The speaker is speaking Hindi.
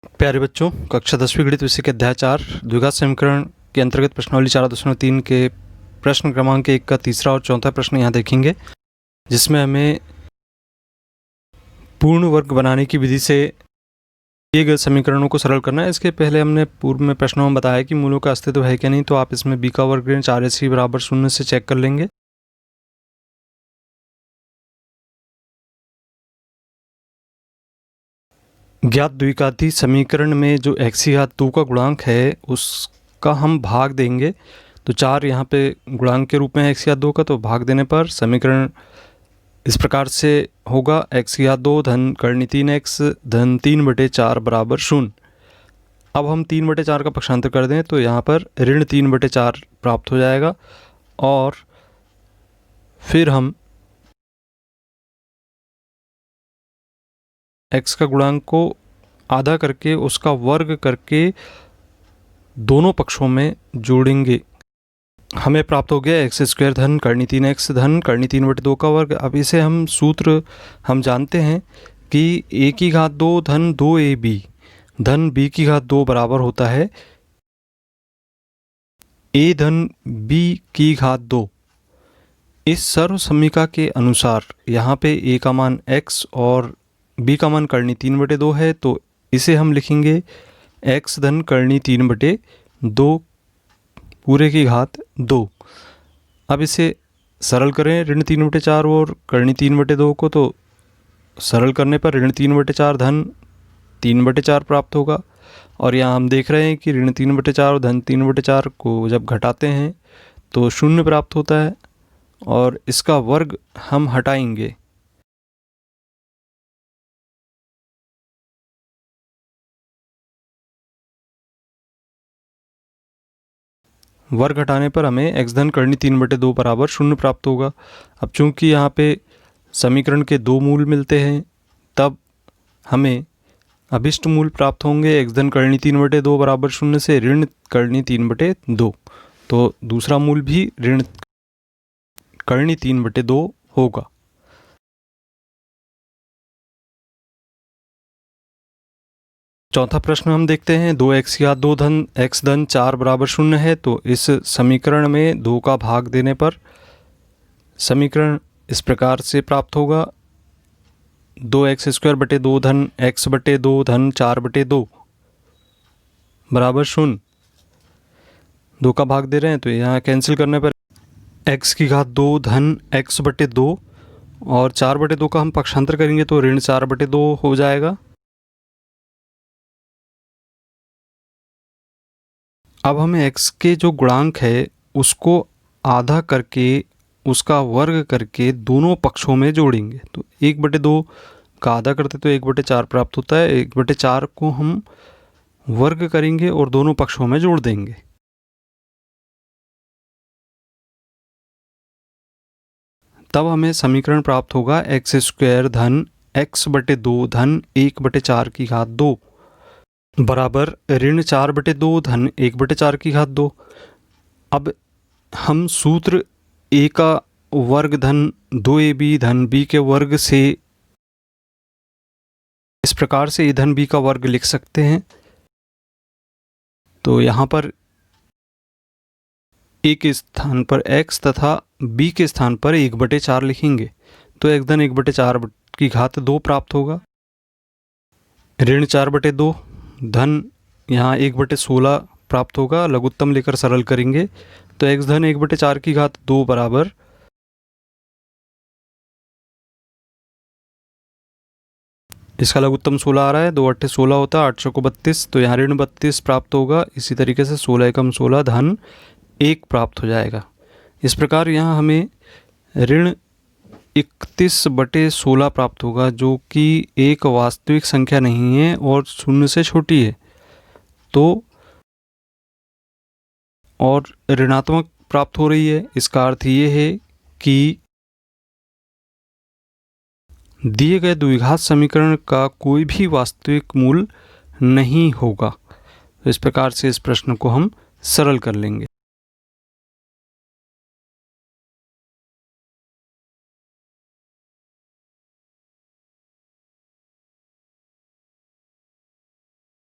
प्यारे बच्चों, कक्षा 10वीं गणित विषय के अध्याय 4 द्विघात समीकरण के अंतर्गत प्रश्नावली 4.3 के प्रश्न क्रमांक 1 का तीसरा और चौथा प्रश्न यहाँ देखेंगे, जिसमें हमें पूर्ण वर्ग बनाने की विधि से दिए गए समीकरणों को सरल करना है। इसके पहले हमने पूर्व में प्रश्नों में बताया कि मूलों का अस्तित्व है क्या नहीं, तो आप इसमें b का वर्ग ऋण 4ac बराबर 0 से चेक कर लेंगे। ज्ञात द्विघाती समीकरण में जो x की घात 2 का गुणांक है उसका हम भाग देंगे, तो 4 यहाँ पे गुणांक के रूप में x की घात 2 का, तो भाग देने पर समीकरण इस प्रकार से होगा x की घात 2 धन कर्णी 3x धन 3/4 बराबर 0। अब हम 3/4 का पक्षांतर कर दें तो यहाँ पर ऋण 3/4 प्राप्त हो जाएगा, और फिर हम x का गुणांक को आधा करके उसका वर्ग करके दोनों पक्षों में जोड़ेंगे। हमें प्राप्त हो गया x² धन कर्णी 3x धन कर्णी 3/2 का वर्ग। अब इसे हम सूत्र हम जानते हैं कि a की घात 2 धन 2ab धन b की घात 2 बराबर होता है a धन b की घात 2। इस सर्व समीका के अनुसार यहाँ पे a का मान x और b का मान कर्णी 3/2 है, तो इसे हम लिखेंगे x धन कर्णी 3/2 पूरे की घात 2। अब इसे सरल करें ऋण 3/4 और कर्णी 3/2 को, तो सरल करने पर ऋण 3/4 धन 3/4 प्राप्त होगा। और यहाँ हम देख रहे हैं कि ऋण 3/4 और धन 3/4 को जब घटाते हैं तो 0 प्राप्त होता है, और इसका वर्ग हम हटाएंगे। वर्ग घटाने पर हमें x धन कर्णी 3/2 बराबर 0 प्राप्त होगा। अब चूंकि यहाँ पे समीकरण के दो मूल मिलते हैं, तब हमें अभिष्ट मूल प्राप्त होंगे x धन कर्णी 3/2 बराबर 0 से ऋण कर्णी 3/2, तो दूसरा मूल भी ऋण कर्णी 3/2 होगा। चौथा प्रश्न हम देखते हैं, 2x की घात 2 धन x धन 4 बराबर 0 है, तो इस समीकरण में 2 का भाग देने पर समीकरण इस प्रकार से प्राप्त होगा 2x² 2 धन x/2 धन 4/2 बराबर 0। 2 का भाग दे रहे हैं तो यहाँ कैंसिल करने पर x की घात 2 धन x/2 और 4/2 का हम पक्षांतर करेंगे तो ऋण 4/2 हो जाएगा। अब हमें x के जो गुणांक है उसको आधा करके उसका वर्ग करके दोनों पक्षों में जोड़ेंगे, तो 1/2 का आधा करते तो 1/4 प्राप्त होता है। 1/4 को हम वर्ग करेंगे और दोनों पक्षों में जोड़ देंगे। तब हमें समीकरण प्राप्त होगा x² धन x/2 धन 1/4 की घात 2 बराबर ऋण 4/2 धन 1/4 की घात 2। अब हम सूत्र a का वर्ग धन 2ab धन b के वर्ग से इस प्रकार से a धन b का वर्ग लिख सकते हैं। तो यहाँ पर a के स्थान पर x तथा b के स्थान पर 1/4 लिखेंगे, तो x धन 1/4 की घात 2 प्राप्त होगा। ऋण 4/2 धन यहाँ 1/16 प्राप्त होगा। लघुत्तम लेकर सरल करेंगे तो x धन 1/4 की घात 2 बराबर इसका लघुत्तम 16 आ रहा है, 2 8 16 होता है, 8 को 32, तो यहाँ ऋण 32 प्राप्त होगा। इसी तरीके से 16 एकम 16 धन 1 प्राप्त हो जाएगा। इस प्रकार यहाँ हमें ऋण 31/16 प्राप्त होगा, जो कि एक वास्तविक संख्या नहीं है और 0 से छोटी है, तो और ऋणात्मक प्राप्त हो रही है। इसका अर्थ ये है कि दिए गए द्विघात समीकरण का कोई भी वास्तविक मूल नहीं होगा। तो इस प्रकार से इस प्रश्न को हम सरल कर लेंगे।